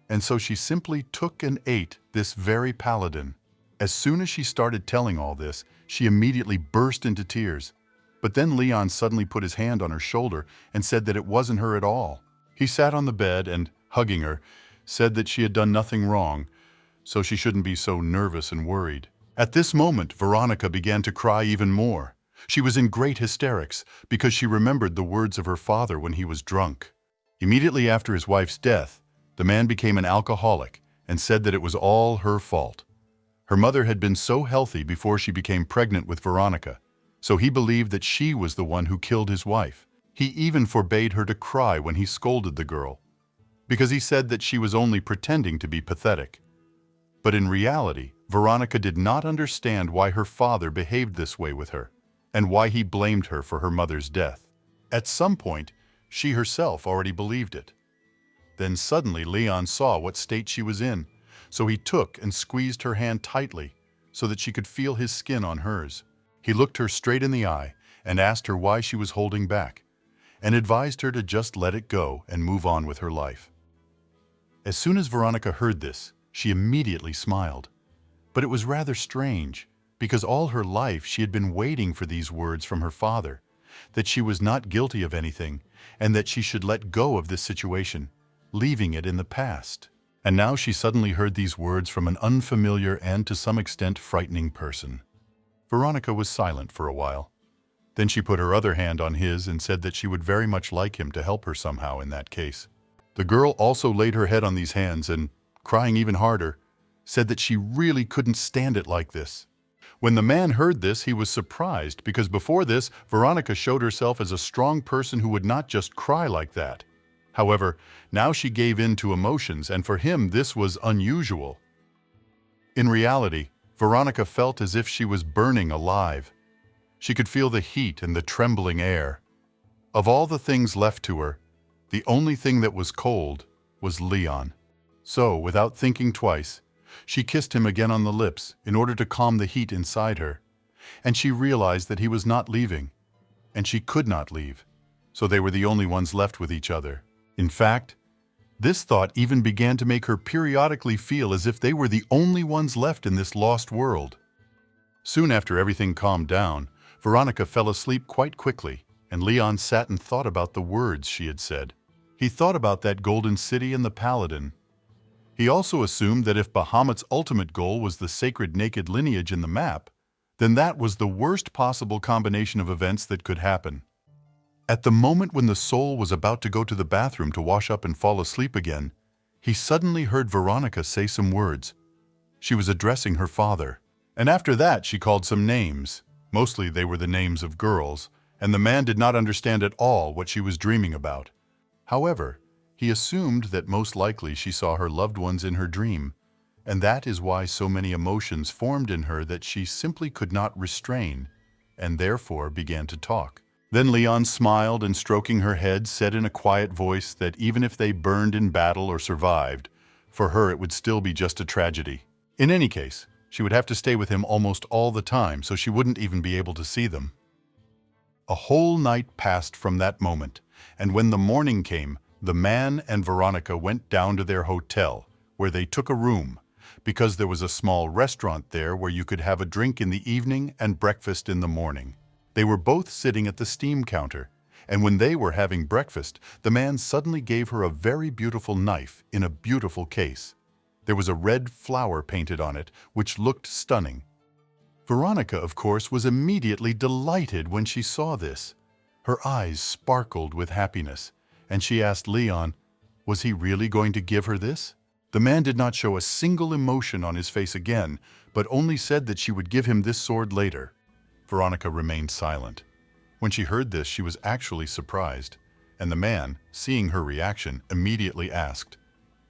and so she simply took and ate this very paladin. As soon as she started telling all this, she immediately burst into tears. But then Leon suddenly put his hand on her shoulder and said that it wasn't her at all. He sat on the bed and, hugging her, said that she had done nothing wrong, so she shouldn't be so nervous and worried. At this moment, Veronica began to cry even more. She was in great hysterics because she remembered the words of her father when he was drunk. Immediately after his wife's death, the man became an alcoholic and said that it was all her fault. Her mother had been so healthy before she became pregnant with Veronica, so he believed that she was the one who killed his wife. He even forbade her to cry when he scolded the girl, because he said that she was only pretending to be pathetic. But in reality, Veronica did not understand why her father behaved this way with her, and why he blamed her for her mother's death. At some point, she herself already believed it. Then suddenly Leon saw what state she was in, so he took and squeezed her hand tightly so that she could feel his skin on hers. He looked her straight in the eye and asked her why she was holding back, and advised her to just let it go and move on with her life. As soon as Veronica heard this, she immediately smiled. But it was rather strange, because all her life she had been waiting for these words from her father, that she was not guilty of anything, and that she should let go of this situation, leaving it in the past. And now she suddenly heard these words from an unfamiliar and to some extent frightening person. Veronica was silent for a while. Then she put her other hand on his and said that she would very much like him to help her somehow in that case. The girl also laid her head on these hands and, crying even harder, said that she really couldn't stand it like this. When the man heard this, he was surprised because before this, Veronica showed herself as a strong person who would not just cry like that. However, now she gave in to emotions, and for him this was unusual. In reality, Veronica felt as if she was burning alive. She could feel the heat and the trembling air. Of all the things left to her, the only thing that was cold was Leon. So, without thinking twice, she kissed him again on the lips in order to calm the heat inside her. And she realized that he was not leaving, and she could not leave, so they were the only ones left with each other. In fact, this thought even began to make her periodically feel as if they were the only ones left in this lost world. Soon after everything calmed down, Veronica fell asleep quite quickly, and Leon sat and thought about the words she had said. He thought about that golden city and the paladin. He also assumed that if Bahamut's ultimate goal was the sacred naked lineage in the map, then that was the worst possible combination of events that could happen. At the moment when the soul was about to go to the bathroom to wash up and fall asleep again, he suddenly heard Veronica say some words. She was addressing her father. And after that she called some names. Mostly they were the names of girls, and the man did not understand at all what she was dreaming about. However, he assumed that most likely she saw her loved ones in her dream, and that is why so many emotions formed in her that she simply could not restrain, and therefore began to talk. Then Leon smiled and, stroking her head, said in a quiet voice that even if they burned in battle or survived, for her it would still be just a tragedy. In any case, she would have to stay with him almost all the time, so she wouldn't even be able to see them. A whole night passed from that moment, and when the morning came, the man and Veronica went down to their hotel, where they took a room, because there was a small restaurant there where you could have a drink in the evening and breakfast in the morning. They were both sitting at the steam counter, and when they were having breakfast, the man suddenly gave her a very beautiful knife in a beautiful case. There was a red flower painted on it, which looked stunning. Veronica, of course, was immediately delighted when she saw this. Her eyes sparkled with happiness, and she asked Leon, was he really going to give her this? The man did not show a single emotion on his face again, but only said that she would give him this sword later. Veronica remained silent. When she heard this, she was actually surprised, and the man, seeing her reaction, immediately asked,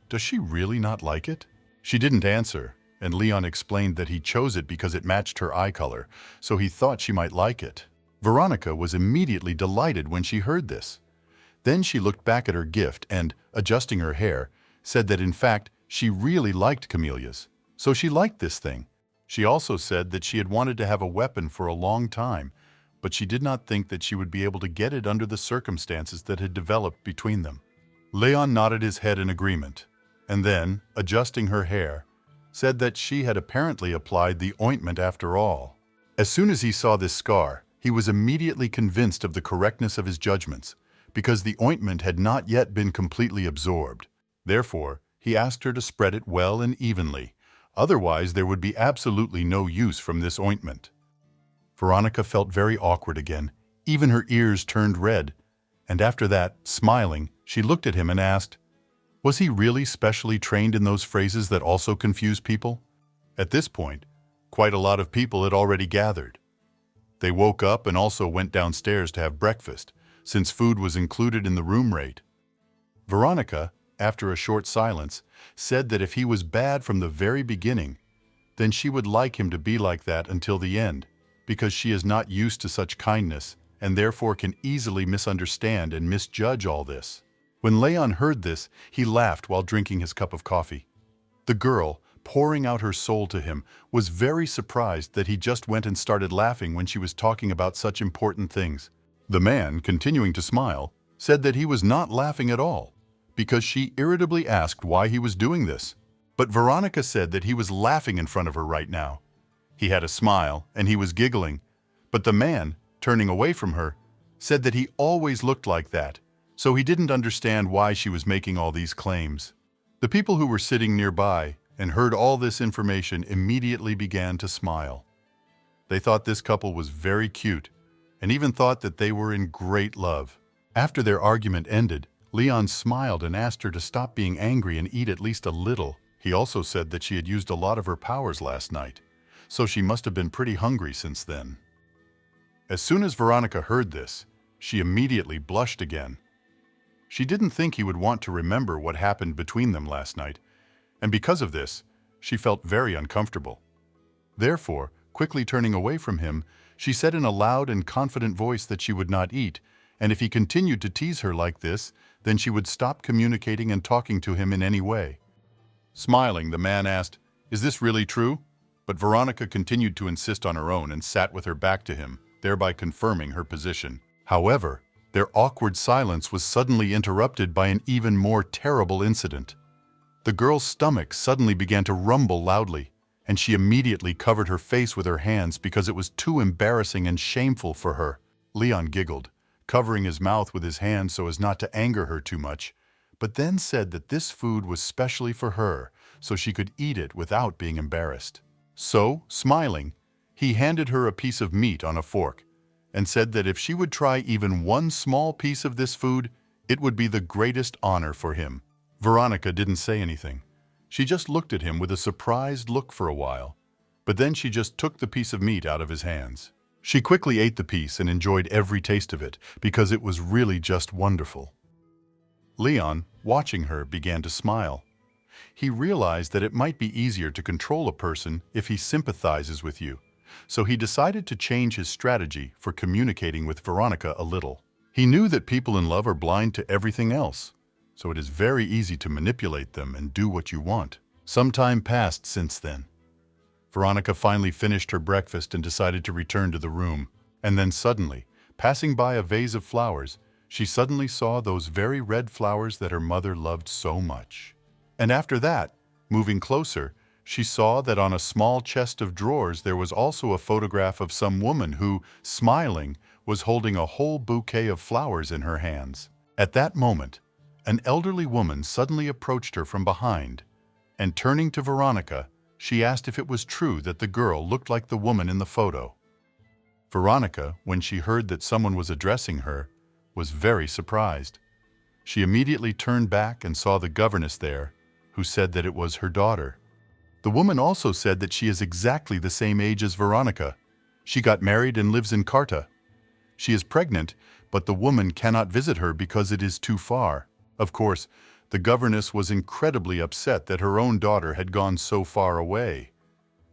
"Does she really not like it?" She didn't answer, and Leon explained that he chose it because it matched her eye color, so he thought she might like it. Veronica was immediately delighted when she heard this. Then she looked back at her gift and, adjusting her hair, said that in fact she really liked camellias, so she liked this thing. She also said that she had wanted to have a weapon for a long time, but she did not think that she would be able to get it under the circumstances that had developed between them. Leon nodded his head in agreement, and then, adjusting her hair, said that she had apparently applied the ointment after all. As soon as he saw this scar, he was immediately convinced of the correctness of his judgments, because the ointment had not yet been completely absorbed. Therefore, he asked her to spread it well and evenly. Otherwise, there would be absolutely no use from this ointment. Veronica felt very awkward again. Even her ears turned red. And after that, smiling, she looked at him and asked, was he really specially trained in those phrases that also confuse people? At this point, quite a lot of people had already gathered. They woke up and also went downstairs to have breakfast, since food was included in the room rate. Veronica, after a short silence, said that if he was bad from the very beginning, then she would like him to be like that until the end, because she is not used to such kindness and therefore can easily misunderstand and misjudge all this. When Leon heard this, he laughed while drinking his cup of coffee. The girl, pouring out her soul to him, was very surprised that he just went and started laughing when she was talking about such important things. The man, continuing to smile, said that he was not laughing at all, because she irritably asked why he was doing this. But Veronica said that he was laughing in front of her right now. He had a smile, and he was giggling. But the man, turning away from her, said that he always looked like that, so he didn't understand why she was making all these claims. The people who were sitting nearby and heard all this information immediately began to smile. They thought this couple was very cute, and even thought that they were in great love. After their argument ended, Leon smiled and asked her to stop being angry and eat at least a little. He also said that she had used a lot of her powers last night, so she must have been pretty hungry since then. As soon as Veronica heard this, she immediately blushed again. She didn't think he would want to remember what happened between them last night, and because of this, she felt very uncomfortable. Therefore, quickly turning away from him, she said in a loud and confident voice that she would not eat, and if he continued to tease her like this, then she would stop communicating and talking to him in any way. Smiling, the man asked, "Is this really true?" But Veronica continued to insist on her own and sat with her back to him, thereby confirming her position. However, their awkward silence was suddenly interrupted by an even more terrible incident. The girl's stomach suddenly began to rumble loudly, and she immediately covered her face with her hands because it was too embarrassing and shameful for her. Leon giggled, covering his mouth with his hand so as not to anger her too much, but then said that this food was specially for her, so she could eat it without being embarrassed. So, smiling, he handed her a piece of meat on a fork, and said that if she would try even one small piece of this food, it would be the greatest honor for him. Veronica didn't say anything. She just looked at him with a surprised look for a while, but then she just took the piece of meat out of his hands. She quickly ate the piece and enjoyed every taste of it because it was really just wonderful. Leon, watching her, began to smile. He realized that it might be easier to control a person if he sympathizes with you, so he decided to change his strategy for communicating with Veronica a little. He knew that people in love are blind to everything else, so it is very easy to manipulate them and do what you want. Some time passed since then. Veronica finally finished her breakfast and decided to return to the room. And then suddenly, passing by a vase of flowers, she suddenly saw those very red flowers that her mother loved so much. And after that, moving closer, she saw that on a small chest of drawers there was also a photograph of some woman who, smiling, was holding a whole bouquet of flowers in her hands. At that moment, an elderly woman suddenly approached her from behind, and turning to Veronica, she asked if it was true that the girl looked like the woman in the photo. Veronica, when she heard that someone was addressing her, was very surprised. She immediately turned back and saw the governess there, who said that it was her daughter. The woman also said that she is exactly the same age as Veronica. She got married and lives in Karta. She is pregnant, but the woman cannot visit her because it is too far. Of course, the governess was incredibly upset that her own daughter had gone so far away.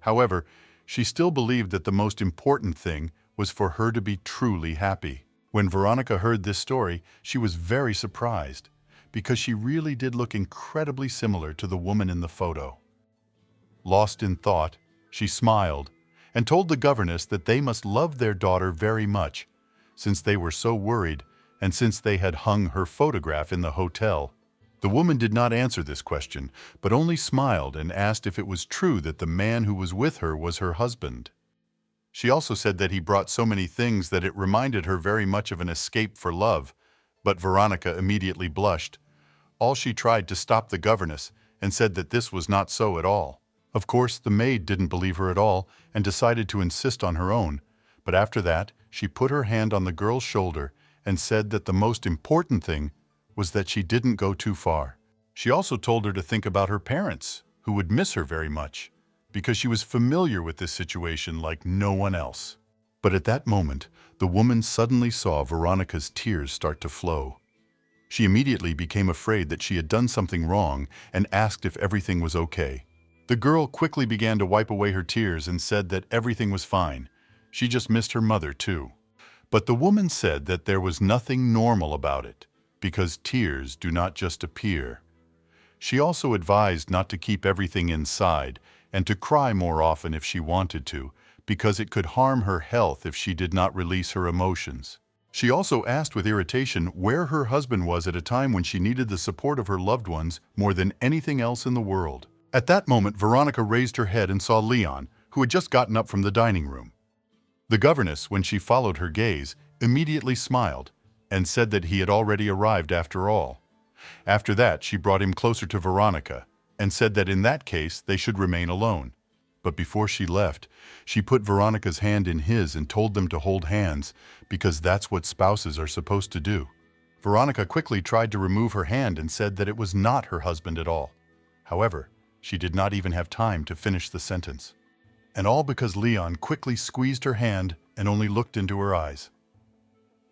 However, she still believed that the most important thing was for her to be truly happy. When Veronica heard this story, she was very surprised, because she really did look incredibly similar to the woman in the photo. Lost in thought, she smiled and told the governess that they must love their daughter very much, since they were so worried and since they had hung her photograph in the hotel. The woman did not answer this question, but only smiled and asked if it was true that the man who was with her was her husband. She also said that he brought so many things that it reminded her very much of an escape for love, but Veronica immediately blushed. All she tried to stop the governess and said that this was not so at all. Of course, the maid didn't believe her at all and decided to insist on her own, but after that, she put her hand on the girl's shoulder and said that the most important thing was that she didn't go too far. She also told her to think about her parents, who would miss her very much, because she was familiar with this situation like no one else. But at that moment, the woman suddenly saw Veronica's tears start to flow. She immediately became afraid that she had done something wrong and asked if everything was okay. The girl quickly began to wipe away her tears and said that everything was fine. She just missed her mother too. But the woman said that there was nothing normal about it, because tears do not just appear. She also advised not to keep everything inside and to cry more often if she wanted to, because it could harm her health if she did not release her emotions. She also asked with irritation where her husband was at a time when she needed the support of her loved ones more than anything else in the world. At that moment, Veronica raised her head and saw Leon, who had just gotten up from the dining room. The governess, when she followed her gaze, immediately smiled and said that he had already arrived after all. After that, she brought him closer to Veronica and said that in that case they should remain alone. But before she left, she put Veronica's hand in his and told them to hold hands because that's what spouses are supposed to do. Veronica quickly tried to remove her hand and said that it was not her husband at all. However, she did not even have time to finish the sentence. And all because Leon quickly squeezed her hand and only looked into her eyes.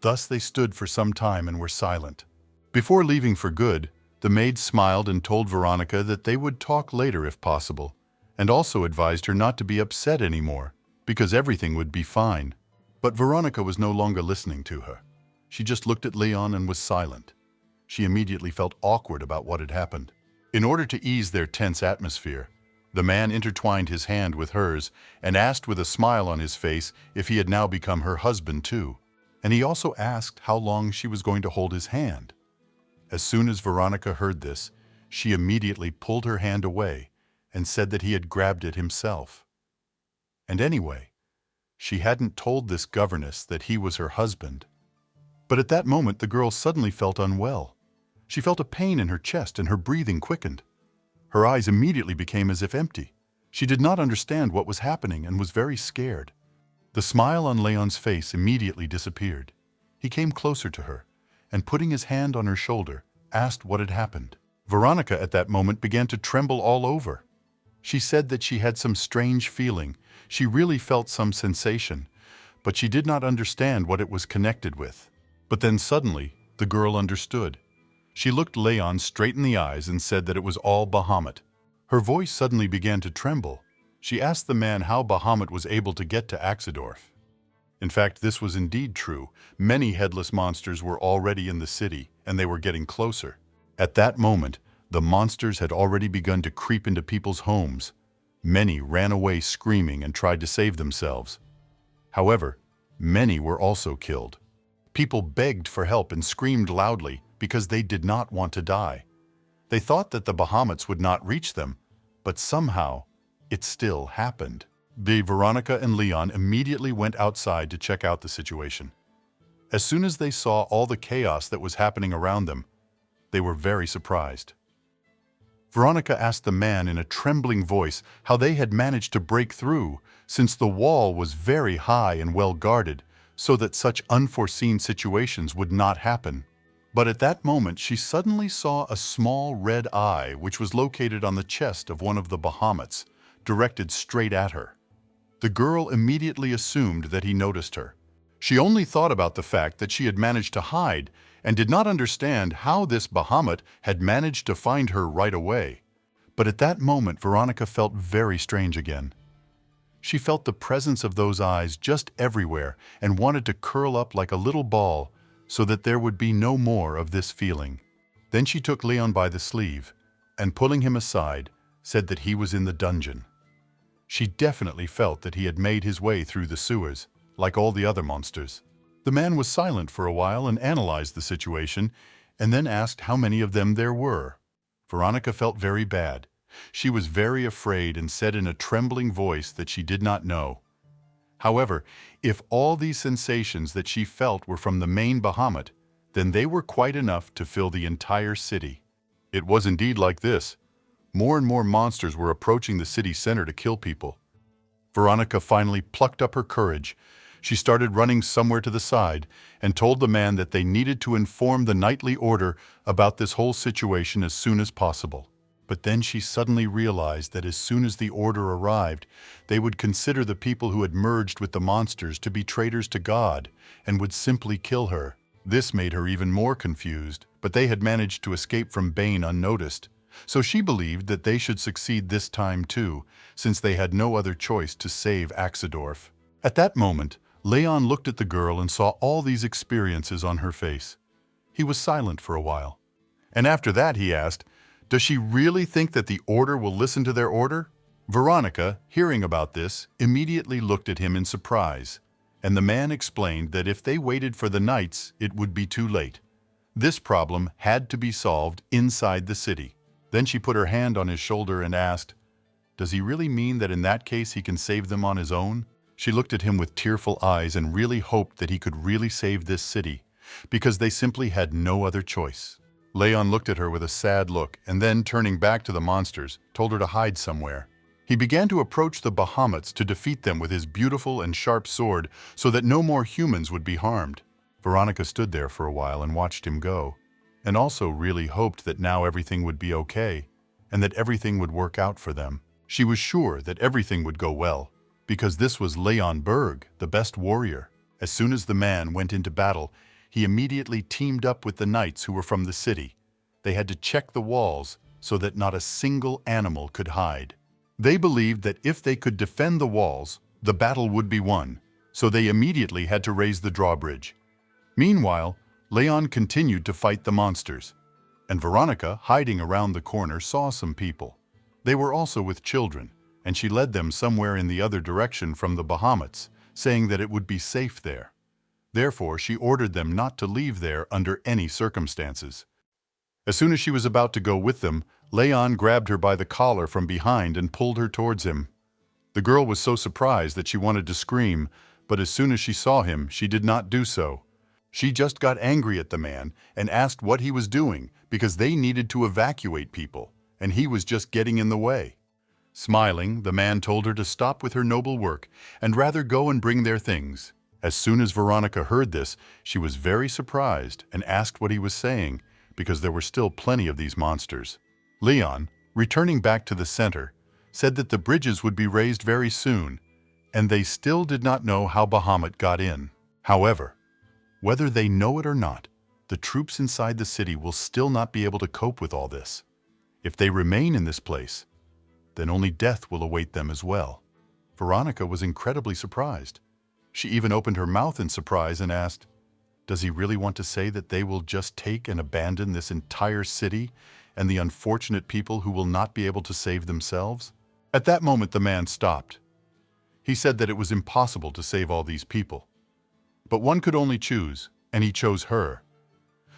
Thus they stood for some time and were silent. Before leaving for good, the maid smiled and told Veronica that they would talk later if possible, and also advised her not to be upset anymore, because everything would be fine. But Veronica was no longer listening to her. She just looked at Leon and was silent. She immediately felt awkward about what had happened. In order to ease their tense atmosphere, the man intertwined his hand with hers and asked with a smile on his face if he had now become her husband too. And he also asked how long she was going to hold his hand. As soon as Veronica heard this, she immediately pulled her hand away and said that he had grabbed it himself. And anyway, she hadn't told this governess that he was her husband. But at that moment, the girl suddenly felt unwell. She felt a pain in her chest and her breathing quickened. Her eyes immediately became as if empty. She did not understand what was happening and was very scared. The smile on Leon's face immediately disappeared. He came closer to her and, putting his hand on her shoulder, asked what had happened. Veronica at that moment began to tremble all over. She said that she had some strange feeling. She really felt some sensation, but she did not understand what it was connected with. But then suddenly, the girl understood. She looked Leon straight in the eyes and said that it was all Bahamut. Her voice suddenly began to tremble. She asked the man how Bahamut was able to get to Axedorf. In fact, this was indeed true. Many headless monsters were already in the city, and they were getting closer. At that moment, the monsters had already begun to creep into people's homes. Many ran away screaming and tried to save themselves. However, many were also killed. People begged for help and screamed loudly because they did not want to die. They thought that the Bahamuts would not reach them, but somehow it still happened. Veronica and Leon immediately went outside to check out the situation. As soon as they saw all the chaos that was happening around them, they were very surprised. Veronica asked the man in a trembling voice how they had managed to break through, since the wall was very high and well guarded, so that such unforeseen situations would not happen. But at that moment, she suddenly saw a small red eye which was located on the chest of one of the Bahamuts, directed straight at her. The girl immediately assumed that he noticed her. She only thought about the fact that she had managed to hide and did not understand how this Bahamut had managed to find her right away. But at that moment, Veronica felt very strange again. She felt the presence of those eyes just everywhere and wanted to curl up like a little ball so that there would be no more of this feeling. Then she took Leon by the sleeve and, pulling him aside, said that he was in the dungeon. She definitely felt that he had made his way through the sewers, like all the other monsters. The man was silent for a while and analyzed the situation, and then asked how many of them there were. Veronica felt very bad. She was very afraid and said in a trembling voice that she did not know. However, if all these sensations that she felt were from the main Bahamut, then they were quite enough to fill the entire city. It was indeed like this. More and more monsters were approaching the city center to kill people. Veronica finally plucked up her courage. She started running somewhere to the side and told the man that they needed to inform the nightly order about this whole situation as soon as possible. But then she suddenly realized that as soon as the order arrived, they would consider the people who had merged with the monsters to be traitors to God and would simply kill her. This made her even more confused, but they had managed to escape from Bane unnoticed. So she believed that they should succeed this time too, since they had no other choice to save Axedorf. At that moment, Leon looked at the girl and saw all these experiences on her face. He was silent for a while. And after that he asked, "Does she really think that the order will listen to their order?" Veronica, hearing about this, immediately looked at him in surprise. and the man explained that if they waited for the knights, it would be too late. This problem had to be solved inside the city. Then she put her hand on his shoulder and asked, "Does he really mean that in that case he can save them on his own?" She looked at him with tearful eyes and really hoped that he could really save this city, because they simply had no other choice. Leon looked at her with a sad look and then, turning back to the monsters, told her to hide somewhere. He began to approach the Bahamuts to defeat them with his beautiful and sharp sword so that no more humans would be harmed. Veronica stood there for a while and watched him go, and also really hoped that now everything would be okay and that everything would work out for them. She was sure that everything would go well, because this was Leon Berg, the best warrior. As soon as the man went into battle, he immediately teamed up with the knights who were from the city. They had to check the walls so that not a single animal could hide. They believed that if they could defend the walls, the battle would be won, so they immediately had to raise the drawbridge. Meanwhile, Leon continued to fight the monsters, and Veronica, hiding around the corner, saw some people. They were also with children, and she led them somewhere in the other direction from the Bahamuts, saying that it would be safe there. Therefore, she ordered them not to leave there under any circumstances. As soon as she was about to go with them, Leon grabbed her by the collar from behind and pulled her towards him. The girl was so surprised that she wanted to scream, but as soon as she saw him, she did not do so. She just got angry at the man and asked what he was doing because they needed to evacuate people, and he was just getting in the way. Smiling, the man told her to stop with her noble work and rather go and bring their things. As soon as Veronica heard this, she was very surprised and asked what he was saying, because there were still plenty of these monsters. Leon, returning back to the center, said that the bridges would be raised very soon, and they still did not know how Bahamut got in. However, whether they know it or not, the troops inside the city will still not be able to cope with all this. If they remain in this place, then only death will await them as well. Veronica was incredibly surprised. She even opened her mouth in surprise and asked, "Does he really want to say that they will just take and abandon this entire city and the unfortunate people who will not be able to save themselves?" At that moment, the man stopped. He said that it was impossible to save all these people. But one could only choose, and he chose her.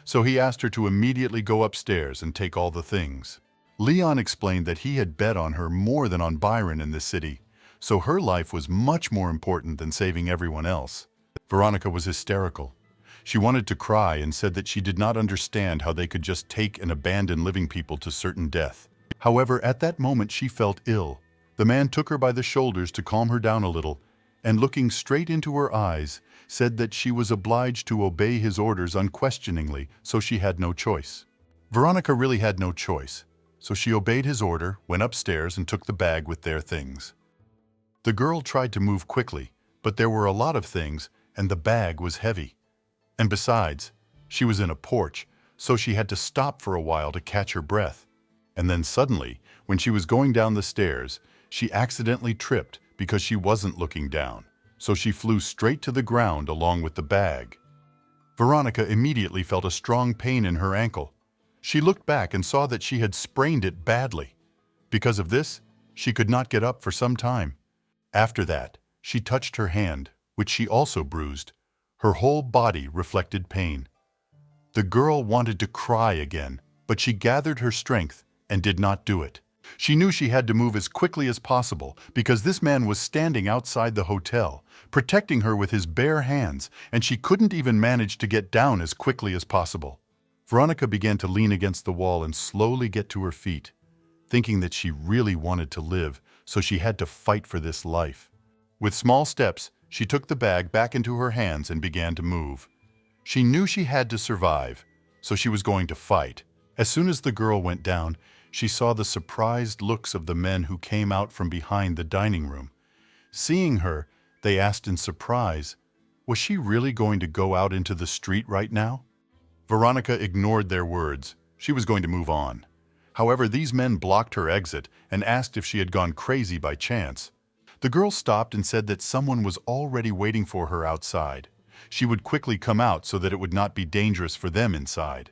So he asked her to immediately go upstairs and take all the things. Leon explained that he had bet on her more than on Byron in this city, so her life was much more important than saving everyone else. Veronica was hysterical. She wanted to cry and said that she did not understand how they could just take and abandon living people to certain death. However, at that moment she felt ill. The man took her by the shoulders to calm her down a little, and looking straight into her eyes, said that she was obliged to obey his orders unquestioningly, so she had no choice. Veronica really had no choice, so she obeyed his order, went upstairs, and took the bag with their things. The girl tried to move quickly, but there were a lot of things, and the bag was heavy. And besides, she was in a porch, so she had to stop for a while to catch her breath. And then suddenly, when she was going down the stairs, she accidentally tripped because she wasn't looking down, so she flew straight to the ground along with the bag. Veronica immediately felt a strong pain in her ankle. She looked back and saw that she had sprained it badly. Because of this, she could not get up for some time. After that, she touched her hand, which she also bruised. Her whole body reflected pain. The girl wanted to cry again, but she gathered her strength and did not do it. She knew she had to move as quickly as possible because this man was standing outside the hotel, protecting her with his bare hands, and she couldn't even manage to get down as quickly as possible. Veronica began to lean against the wall and slowly get to her feet, thinking that she really wanted to live, so she had to fight for this life. With small steps, she took the bag back into her hands and began to move. She knew she had to survive, so she was going to fight. As soon as the girl went down, she saw the surprised looks of the men who came out from behind the dining room. Seeing her, they asked in surprise, was she really going to go out into the street right now? Veronica ignored their words. She was going to move on. However, these men blocked her exit and asked if she had gone crazy by chance. The girl stopped and said that someone was already waiting for her outside. She would quickly come out so that it would not be dangerous for them inside.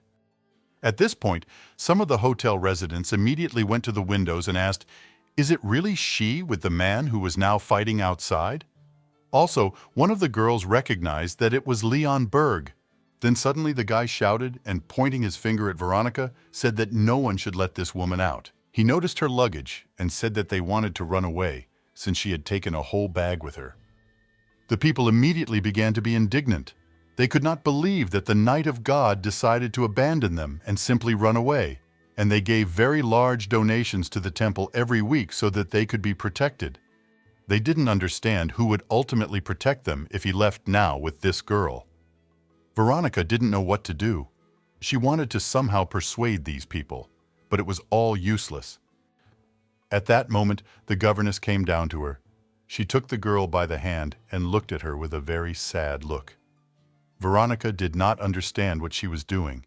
At this point, some of the hotel residents immediately went to the windows and asked, "Is it really she with the man who was now fighting outside?" Also, one of the girls recognized that it was Leon Berg. Then suddenly the guy shouted and, pointing his finger at Veronica, said that no one should let this woman out. He noticed her luggage and said that they wanted to run away, since she had taken a whole bag with her. The people immediately began to be indignant. They could not believe that the Knight of God decided to abandon them and simply run away, and they gave very large donations to the temple every week so that they could be protected. They didn't understand who would ultimately protect them if he left now with this girl. Veronica didn't know what to do. She wanted to somehow persuade these people, but it was all useless. At that moment, the governess came down to her. She took the girl by the hand and looked at her with a very sad look. Veronica did not understand what she was doing,